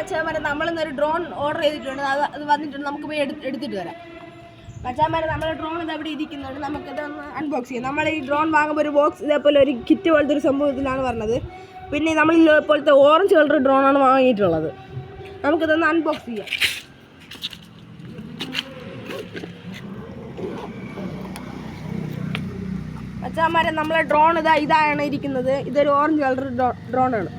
മച്ചാന്മാരെ നമ്മളിന്നൊരു drone order ചെയ്തിട്ടുണ്ട്. അത് വന്നിട്ടുണ്ട്. നമുക്ക് പോയി എടുത്തിട്ട് വരാം. മച്ചാന്മാരെ നമ്മൾ ഡ്രോൺ ഇത് അവിടെ ഇരിക്കുന്നുണ്ട്. നമുക്കിതൊന്ന് അൺബോക്സ് ചെയ്യാം. നമ്മൾ ഈ ഡ്രോൺ വാങ്ങുമ്പോൾ ഒരു ബോക്സ് ഇതേപോലെ ഒരു കിറ്റ് പോലത്തെ ഒരു സംഭവത്തിലാണ് പറഞ്ഞത്. പിന്നെ നമ്മൾ ഇപ്പോഴത്തെ ഓറഞ്ച് കളർ ഡ്രോണാണ് വാങ്ങിയിട്ടുള്ളത്. നമുക്കിതൊന്ന് അൺബോക്സ് ചെയ്യാം. മച്ചാന്മാരെ നമ്മളെ ഡ്രോൺ ഇതാണ് ഇരിക്കുന്നത്. ഇതൊരു ഓറഞ്ച് കളർ ഡ്രോണാണ്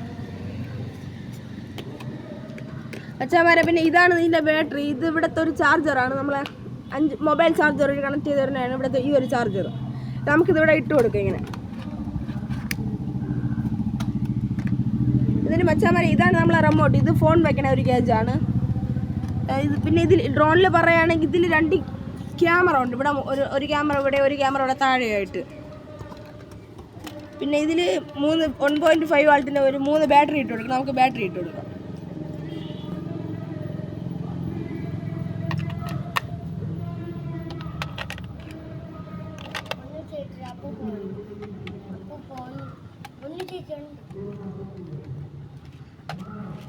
മച്ചാന്മാരെ. പിന്നെ ഇതാണ് ഇതിൻ്റെ ബാറ്ററി. ഇത് ഇവിടുത്തെ ഒരു ചാർജറാണ്. നമ്മളെ 5 മൊബൈൽ ചാർജർ കണക്ട് ചെയ്ത് തരുന്നതാണ് ഇവിടുത്തെ ഈ ഒരു ചാർജർ. നമുക്കിതിവിടെ ഇട്ട് കൊടുക്കാം ഇങ്ങനെ. ഇതിന് മച്ചാന്മാരെ ഇതാണ് നമ്മളെ റിമോട്ട്. ഇത് ഫോൺ വെക്കണ ഒരു ഗേജാണ് ഇത്. പിന്നെ ഇതിൽ ഡ്രോണിൽ പറയുകയാണെങ്കിൽ ഇതിൽ 2 ക്യാമറ ഉണ്ട്. ഇവിടെ ഒരു ക്യാമറ ഇവിടെ, ഒരു ക്യാമറ ഇവിടെ താഴെയായിട്ട്. പിന്നെ ഇതിൽ 1.5 വാൾട്ടിൻ്റെ ഒരു 3 ബാറ്ററി ഇട്ട് കൊടുക്കണം. നമുക്ക് ബാറ്ററി ഇട്ട് കൊടുക്കാം.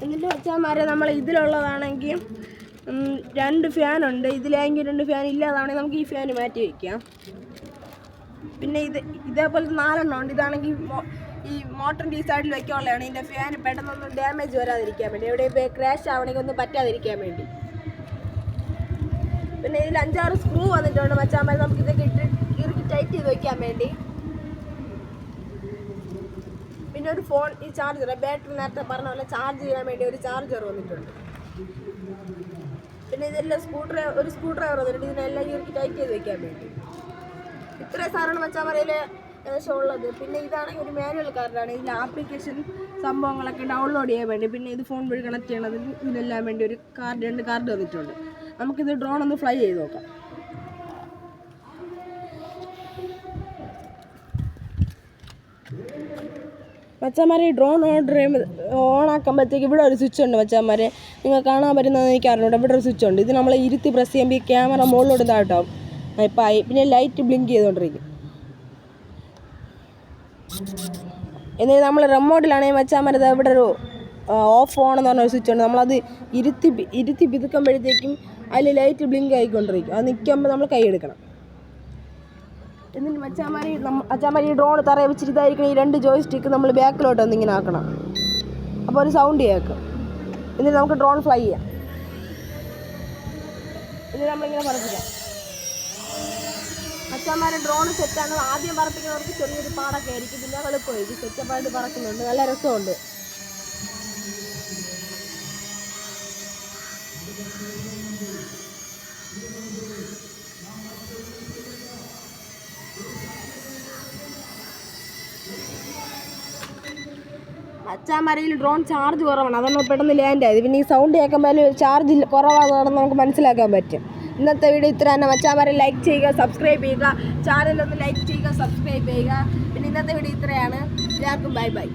എന്നിട്ട് മച്ചാന്മാരെ നമ്മൾ ഇതിലുള്ളതാണെങ്കിൽ 2 ഫാനുണ്ട്. ഇതിലാണെങ്കിൽ 2 ഫാൻ ഇല്ലാതാണെങ്കിൽ നമുക്ക് ഈ ഫാൻ മാറ്റി വയ്ക്കാം. പിന്നെ ഇതേപോലത്തെ 4 ഉണ്ട്. ഇതാണെങ്കിൽ ഈ മോട്ടറിൻ്റെ ഈ സൈഡിൽ വയ്ക്കാനുള്ളതാണ്. ഇതിൻ്റെ ഫാൻ പെട്ടെന്നൊന്നും ഡാമേജ് വരാതിരിക്കാൻ വേണ്ടി, എവിടെ ക്രാഷ് ആവണമെങ്കിൽ ഒന്നും പറ്റാതിരിക്കാൻ വേണ്ടി. പിന്നെ ഇതിൽ 5-6 സ്ക്രൂ വന്നിട്ടുണ്ട് മച്ചാന്മാരെ. നമുക്ക് ഇതൊക്കെ ഇറുക്കി ടൈറ്റ് ചെയ്ത് വയ്ക്കാൻ വേണ്ടി. പിന്നെ ഒരു ഫോൺ, ഈ ചാർജർ, ബാറ്ററി നേരത്തെ പറഞ്ഞ പോലെ ചാർജ് ചെയ്യാൻ വേണ്ടി ഒരു ചാർജർ വന്നിട്ടുണ്ട്. പിന്നെ ഇതെല്ലാം ഒരു സ്ക്രൂ ഡ്രൈവർ വന്നിട്ടുണ്ട്. ഇതിനെല്ലാം ഇറുക്കി ടൈറ്റ് ചെയ്ത് വയ്ക്കാൻ വേണ്ടി. ഇത്രയും സാധനമാണ് മച്ചാന്മാരയിൽ ഏകദേശം ഉള്ളത്. പിന്നെ ഇതാണെങ്കിൽ ഒരു മാനുവൽ കാർഡാണ്. ഇതിൽ ആപ്ലിക്കേഷൻ സംഭവങ്ങളൊക്കെ ഡൗൺലോഡ് ചെയ്യാൻ വേണ്ടി, പിന്നെ ഇത് ഫോൺ വഴി കണക്ട് ചെയ്യണതിന് ഇതിനെല്ലാം വേണ്ടി ഒരു 2 കാർഡ് വന്നിട്ടുണ്ട്. നമുക്കിത് ഡ്രോൺ ഒന്ന് ഫ്ലൈ ചെയ്ത് നോക്കാം. മച്ചാന്മാരെ ഈ ഡ്രോൺ ഓണാക്കുമ്പോഴത്തേക്ക് ഇവിടെ ഒരു സ്വിച്ച് ഉണ്ട് മച്ചാന്മാരെ. നിങ്ങൾ കാണാൻ പറ്റുന്നതെന്ന് എനിക്ക് അറിഞ്ഞൂടെ. ഇവിടെ ഒരു സ്വിച്ച് ഉണ്ട്. ഇത് നമ്മൾ ഇരുത്തി പ്രസ് ചെയ്യുമ്പോൾ ഈ ക്യാമറ മുകളിലോട്ട് താഴ്ത്താവും. ഇപ്പം ആയി. പിന്നെ ലൈറ്റ് ബ്ലിങ്ക് ചെയ്തുകൊണ്ടിരിക്കും. എന്നിട്ട് നമ്മൾ റിമോട്ടിലാണെങ്കിൽ മച്ചാന്മാരെ ഇവിടെ ഒരു ഓഫ് ഓൺ എന്ന് പറഞ്ഞ ഒരു സ്വിച്ച് ഉണ്ട്. നമ്മളത് ഇരുത്തി പിതുക്കുമ്പോഴത്തേക്കും അതിൽ ലൈറ്റ് ബ്ലിങ്ക് ആയിക്കൊണ്ടിരിക്കും. അത് നിൽക്കുമ്പോൾ നമ്മൾ കൈ എടുക്കണം. എന്നിട്ട് മച്ചാന്മാരെ ഈ ഡ്രോൺ തറയെ വെച്ചിട്ട് ഇതായിരിക്കണം. ഈ 2 ജോയ്സ്റ്റിക്ക് നമ്മൾ ബാക്കിലോട്ട് ഒന്നിങ്ങനെ ആക്കണം. അപ്പോൾ ഒരു സൗണ്ട് കേൾക്കും. എന്നിട്ട് നമുക്ക് ഡ്രോൺ ഫ്ലൈ ചെയ്യാം. എന്നിട്ട് നമ്മളിങ്ങനെ പറപ്പിക്കാം. മച്ചാന്മാരെ ഡ്രോൺ സെറ്റാണ്. ആദ്യം പറപ്പിക്കുന്നവർക്ക് ചെറിയൊരു പാടൊക്കെ ആയിരിക്കും. പിന്നെ എളുപ്പമായിരിക്കും. സെറ്റപ്പായിട്ട് പറക്കുന്നുണ്ട്. നല്ല രസമുണ്ട്. മച്ചാന്മാരയിൽ ഡ്രോൺ ചാർജ് കുറവാണ്. അതൊന്നും പെട്ടെന്ന് ലാൻഡ് ആയത്. പിന്നെ ഈ സൗണ്ട് കേൾക്കുമ്പോൾ ചാർജ് കുറവാണെന്ന് നമുക്ക് മനസ്സിലാക്കാൻ പറ്റും. ഇന്നത്തെ വീഡിയോ ഇത്ര തന്നെ. മച്ചാന്മാരെ ലൈക്ക് ചെയ്യുക, സബ്സ്ക്രൈബ് ചെയ്യുക. ചാനലൊന്ന് ലൈക്ക് ചെയ്യുക, സബ്സ്ക്രൈബ് ചെയ്യുക. പിന്നെ ഇന്നത്തെ വീഡിയോ ഇത്രയാണ്. എല്ലാവർക്കും ബൈ ബൈ.